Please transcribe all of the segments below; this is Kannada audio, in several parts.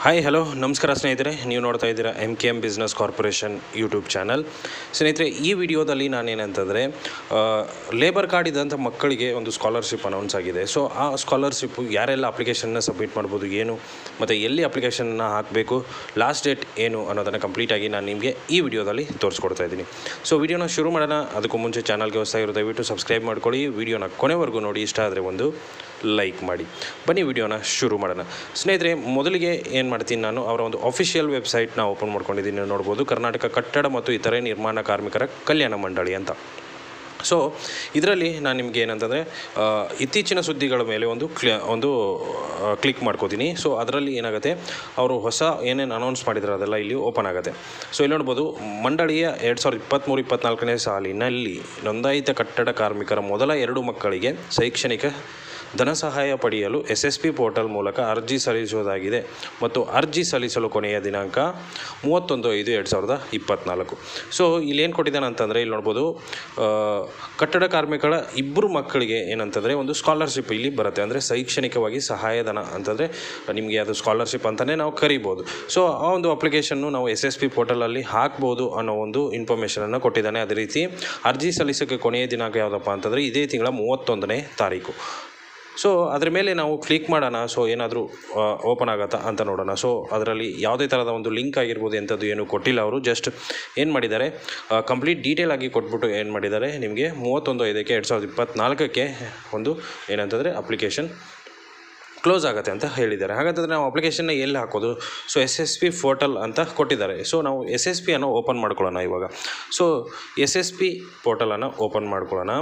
ಹಾಯ್ ಹಲೋ ನಮಸ್ಕಾರ ಸ್ನೇಹಿತರೆ, ನೀವು ನೋಡ್ತಾ ಇದ್ದೀರಾ MKM business corporation YouTube channel. ಸ್ನೇಹಿತರೆ, ಈ ವಿಡಿಯೋದಲ್ಲಿ ನಾನೇನಂತಂದರೆ ಲೇಬರ್ ಕಾರ್ಡ್ ಇದ್ದಂಥ ಮಕ್ಕಳಿಗೆ ಒಂದು ಸ್ಕಾಲರ್ಶಿಪ್ ಅನೌನ್ಸ್ ಆಗಿದೆ. ಸೊ ಆ ಸ್ಕಾಲರ್ಶಿಪ್ಪು ಯಾರೆಲ್ಲ ಅಪ್ಲಿಕೇಶನ್ನ ಸಬ್ಮಿಟ್ ಮಾಡ್ಬೋದು, ಏನು ಮತ್ತು ಎಲ್ಲಿ ಅಪ್ಲಿಕೇಶನ್ನ ಹಾಕಬೇಕು, ಲಾಸ್ಟ್ ಡೇಟ್ ಏನು ಅನ್ನೋದನ್ನು ಕಂಪ್ಲೀಟಾಗಿ ನಾನು ನಿಮಗೆ ಈ ವಿಡಿಯೋದಲ್ಲಿ ತೋರಿಸ್ಕೊಡ್ತಾ ಇದ್ದೀನಿ. ಸೊ ವಿಡಿಯೋನ ಶುರು ಮಾಡೋಣ. ಅದಕ್ಕೂ ಮುಂಚೆ ಚಾನಲ್ಗೆ ಹೊಸದಾಗಿರೋ ದಯವಿಟ್ಟು ಸಬ್ಸ್ಕ್ರೈಬ್ ಮಾಡ್ಕೊಳ್ಳಿ. ವಿಡಿಯೋನ ಕೊನೆವರೆಗೂ ನೋಡಿ. ಇಷ್ಟ ಆದರೆ ಒಂದು ಲೈಕ್ ಮಾಡಿ. ಬನ್ನಿ ವಿಡಿಯೋನ ಶುರು ಮಾಡೋಣ. ಸ್ನೇಹಿತರೆ, ಮೊದಲಿಗೆ ಏನು ಮಾಡ್ತೀನಿ, ನಾನು ಅವರ ಒಂದು ಅಫಿಷಿಯಲ್ ವೆಬ್ಸೈಟ್ನ ಓಪನ್ ಮಾಡ್ಕೊಂಡಿದ್ದೀನಿ. ನೋಡ್ಬೋದು, ಕರ್ನಾಟಕ ಕಟ್ಟಡ ಮತ್ತು ಇತರೆ ನಿರ್ಮಾಣ ಕಾರ್ಮಿಕರ ಕಲ್ಯಾಣ ಮಂಡಳಿ ಅಂತ. ಸೊ ಇದರಲ್ಲಿ ನಾನು ನಿಮಗೆ ಏನಂತಂದರೆ ಇತ್ತೀಚಿನ ಸುದ್ದಿಗಳ ಮೇಲೆ ಒಂದು ಕ್ಲಿಕ್ ಮಾಡ್ಕೋತೀನಿ. ಸೊ ಅದರಲ್ಲಿ ಏನಾಗುತ್ತೆ, ಅವರು ಹೊಸ ಏನೇನು ಅನೌನ್ಸ್ ಮಾಡಿದ್ರು ಅದೆಲ್ಲ ಇಲ್ಲಿ ಓಪನ್ ಆಗುತ್ತೆ. ಸೊ ಇಲ್ಲಿ ನೋಡ್ಬೋದು, ಮಂಡಳಿಯ 2023-24ನೇ ಸಾಲಿನಲ್ಲಿ ನೋಂದಾಯಿತ ಕಟ್ಟಡ ಕಾರ್ಮಿಕರ ಮೊದಲ 2 ಮಕ್ಕಳಿಗೆ ಶೈಕ್ಷಣಿಕ ಧನ ಸಹಾಯ ಪಡೆಯಲು SSP ಪೋರ್ಟಲ್ ಮೂಲಕ ಅರ್ಜಿ ಸಲ್ಲಿಸುವುದಾಗಿದೆ ಮತ್ತು ಅರ್ಜಿ ಸಲ್ಲಿಸಲು ಕೊನೆಯ ದಿನಾಂಕ 31/5/2024. ಸೊ ಇಲ್ಲೇನು ಕೊಟ್ಟಿದ್ದಾನೆ ಅಂತಂದರೆ, ಇಲ್ಲಿ ನೋಡ್ಬೋದು, ಕಟ್ಟಡ ಕಾರ್ಮಿಕರ 2 ಮಕ್ಕಳಿಗೆ ಏನಂತಂದರೆ ಒಂದು ಸ್ಕಾಲರ್ಶಿಪ್ ಇಲ್ಲಿ ಬರುತ್ತೆ. ಅಂದರೆ ಶೈಕ್ಷಣಿಕವಾಗಿ ಸಹಾಯಧನ ಅಂತಂದರೆ ನಿಮಗೆ ಅದು ಸ್ಕಾಲರ್ಶಿಪ್ ಅಂತಲೇ ನಾವು ಕರಿಬೋದು. ಸೊ ಆ ಒಂದು ಅಪ್ಲಿಕೇಶನ್ನು ನಾವು SSP ಪೋರ್ಟಲಲ್ಲಿ ಹಾಕ್ಬೋದು ಅನ್ನೋ ಒಂದು ಇನ್ಫಾರ್ಮೇಷನನ್ನು ಕೊಟ್ಟಿದ್ದಾನೆ. ಅದೇ ರೀತಿ ಅರ್ಜಿ ಸಲ್ಲಿಸೋಕ್ಕೆ ಕೊನೆಯ ದಿನಾಂಕ ಯಾವುದಪ್ಪ ಅಂತಂದರೆ ಇದೇ ತಿಂಗಳ 31ನೇ ತಾರೀಕು. ಸೊ ಅದ್ರ ಮೇಲೆ ನಾವು ಕ್ಲಿಕ್ ಮಾಡೋಣ. ಸೊ ಏನಾದರೂ ಓಪನ್ ಆಗುತ್ತಾ ಅಂತ ನೋಡೋಣ. ಸೊ ಅದರಲ್ಲಿ ಯಾವುದೇ ಥರದ ಒಂದು ಲಿಂಕ್ ಆಗಿರ್ಬೋದು, ಎಂಥದ್ದು ಏನು ಕೊಟ್ಟಿಲ್ಲ. ಅವರು ಜಸ್ಟ್ ಏನು ಮಾಡಿದ್ದಾರೆ, ಕಂಪ್ಲೀಟ್ ಡೀಟೇಲ್ ಆಗಿ ಕೊಟ್ಬಿಟ್ಟು ಏನು ಮಾಡಿದ್ದಾರೆ, ನಿಮಗೆ 31/5/2024ಕ್ಕೆ ಒಂದು ಏನಂತಂದರೆ ಅಪ್ಲಿಕೇಶನ್ ಕ್ಲೋಸ್ ಆಗುತ್ತೆ ಅಂತ ಹೇಳಿದ್ದಾರೆ. ಹಾಗಾದರೆ ನಾವು ಅಪ್ಲಿಕೇಶನ್ನ ಎಲ್ಲಿ ಹಾಕೋದು? ಸೊ SSP ಪೋರ್ಟಲ್ ಅಂತ ಕೊಟ್ಟಿದ್ದಾರೆ. ಸೊ ನಾವು SSP ಅನ್ನು ಓಪನ್ ಮಾಡ್ಕೊಳ್ಳೋಣ ಇವಾಗ. ಸೊ SSP ಪೋರ್ಟಲನ್ನು ಓಪನ್ ಮಾಡ್ಕೊಳ್ಳೋಣ.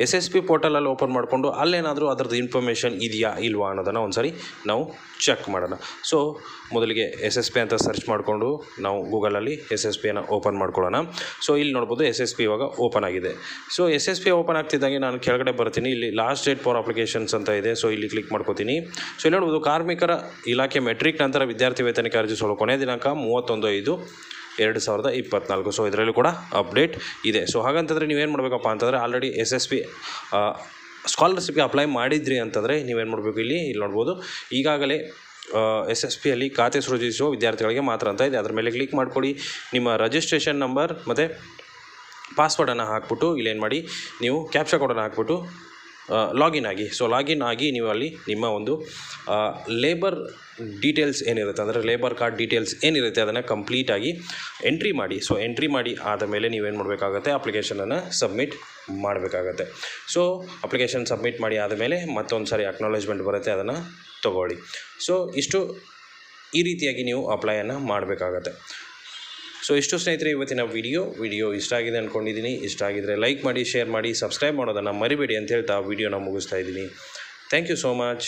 SSP ಪೋರ್ಟಲಲ್ಲಿ ಓಪನ್ ಮಾಡಿಕೊಂಡು ಅಲ್ಲೇನಾದರೂ ಅದರದ್ದು ಇನ್ಫಾರ್ಮೇಷನ್ ಇದೆಯಾ ಇಲ್ವಾ ಅನ್ನೋದನ್ನು ಒಂದು ಸಾರಿ ನಾವು ಚೆಕ್ ಮಾಡೋಣ. ಸೊ ಮೊದಲಿಗೆ SSP ಅಂತ ಸರ್ಚ್ ಮಾಡಿಕೊಂಡು ನಾವು ಗೂಗಲಲ್ಲಿ SSPಯನ್ನು ಓಪನ್ ಮಾಡ್ಕೊಳ್ಳೋಣ. ಸೊ ಇಲ್ಲಿ ನೋಡ್ಬೋದು, SSP ಇವಾಗ ಓಪನ್ ಆಗಿದೆ. ಸೊ SSP ಓಪನ್ ಆಗ್ತಿದ್ದಂಗೆ ನಾನು ಕೆಳಗಡೆ ಬರ್ತೀನಿ. ಇಲ್ಲಿ ಲಾಸ್ಟ್ ಡೇಟ್ ಫಾರ್ ಅಪ್ಲಿಕೇಶನ್ಸ್ ಅಂತ ಇದೆ. ಸೊ ಇಲ್ಲಿ ಕ್ಲಿಕ್ ಮಾಡ್ಕೋತೀನಿ. ಸೊ ಇಲ್ಲಿ ನೋಡ್ಬೋದು, ಕಾರ್ಮಿಕರ ಇಲಾಖೆ ಮೆಟ್ರಿಕ್ ನಂತರ ವಿದ್ಯಾರ್ಥಿ ವೇತನಕ್ಕೆ ಅರ್ಜಿಸಲು ಕೊನೆಯ ದಿನಾಂಕ 31/5/2024. ಸೊ ಇದರಲ್ಲಿ ಕೂಡ ಅಪ್ಡೇಟ್ ಇದೆ. ಸೊ ಹಾಗಂತಂದರೆ ನೀವೇನು ಮಾಡಬೇಕಪ್ಪ ಅಂತಂದರೆ, ಆಲ್ರೆಡಿ SSP ಸ್ಕಾಲರ್ಶಿಪ್ಗೆ ಅಪ್ಲೈ ಮಾಡಿದ್ರಿ ಅಂತಂದರೆ ನೀವೇನು ಮಾಡಬೇಕು, ಇಲ್ಲಿ ನೋಡ್ಬೋದು, ಈಗಾಗಲೇ SSPಯಲ್ಲಿ ಖಾತೆ ಸೃಜಿಸುವ ವಿದ್ಯಾರ್ಥಿಗಳಿಗೆ ಮಾತ್ರ ಅಂತ ಇದೆ. ಅದರ ಮೇಲೆ ಕ್ಲಿಕ್ ಮಾಡಿಕೊಡಿ. ನಿಮ್ಮ ರಿಜಿಸ್ಟ್ರೇಷನ್ ನಂಬರ್ ಮತ್ತು ಪಾಸ್ವರ್ಡನ್ನು ಹಾಕ್ಬಿಟ್ಟು ಇಲ್ಲೇನು ಮಾಡಿ, ನೀವು ಕ್ಯಾಪ್ಚಾ ಕೋಡನ್ನು ಹಾಕ್ಬಿಟ್ಟು ಲಾಗಿನ್ ಆಗಿ. ಸೊ ಲಾಗಿನ್ ಆಗಿ ನೀವು ಅಲ್ಲಿ ನಿಮ್ಮ ಒಂದು ಲೇಬರ್ ಡೀಟೇಲ್ಸ್ ಏನಿರುತ್ತೆ, ಅಂದರೆ ಲೇಬರ್ ಕಾರ್ಡ್ ಡೀಟೇಲ್ಸ್ ಏನಿರುತ್ತೆ ಅದನ್ನು ಕಂಪ್ಲೀಟಾಗಿ ಎಂಟ್ರಿ ಮಾಡಿ. ಸೊ ಎಂಟ್ರಿ ಮಾಡಿ ಆದ ಮೇಲೆ ನೀವೇನು ಮಾಡಬೇಕಾಗತ್ತೆ, ಅಪ್ಲಿಕೇಶನನ್ನು ಸಬ್ಮಿಟ್ ಮಾಡಬೇಕಾಗತ್ತೆ. ಸೊ ಅಪ್ಲಿಕೇಶನ್ ಸಬ್ಮಿಟ್ ಮಾಡಿ ಆದಮೇಲೆ ಮತ್ತೊಂದು ಸಾರಿ ಅಕ್ನಾಲೇಜ್ಮೆಂಟ್ ಬರುತ್ತೆ, ಅದನ್ನು ತೊಗೊಳ್ಳಿ. ಸೊ ಈ ರೀತಿಯಾಗಿ ನೀವು ಅಪ್ಲೈಯನ್ನು ಮಾಡಬೇಕಾಗತ್ತೆ. ಸೊ ಇಷ್ಟು ಸ್ನೇಹಿತರೆ ಇವತ್ತಿನ ವಿಡಿಯೋ ಇಷ್ಟ ಆಗಿದೆ ಅಂದ್ಕೊಂಡಿದ್ದೀನಿ. ಇಷ್ಟ ಆಗಿದ್ದರೆ ಲೈಕ್ ಮಾಡಿ, ಶೇರ್ ಮಾಡಿ, ಸಬ್ಸ್ಕ್ರೈಬ್ ಮಾಡೋದನ್ನು ಮರಿಬೇಡಿ ಅಂತ ಹೇಳ್ತಾ ವಿಡಿಯೋನ ಮುಗಿಸ್ತಾ ಇದ್ದೀನಿ. Thank you so much.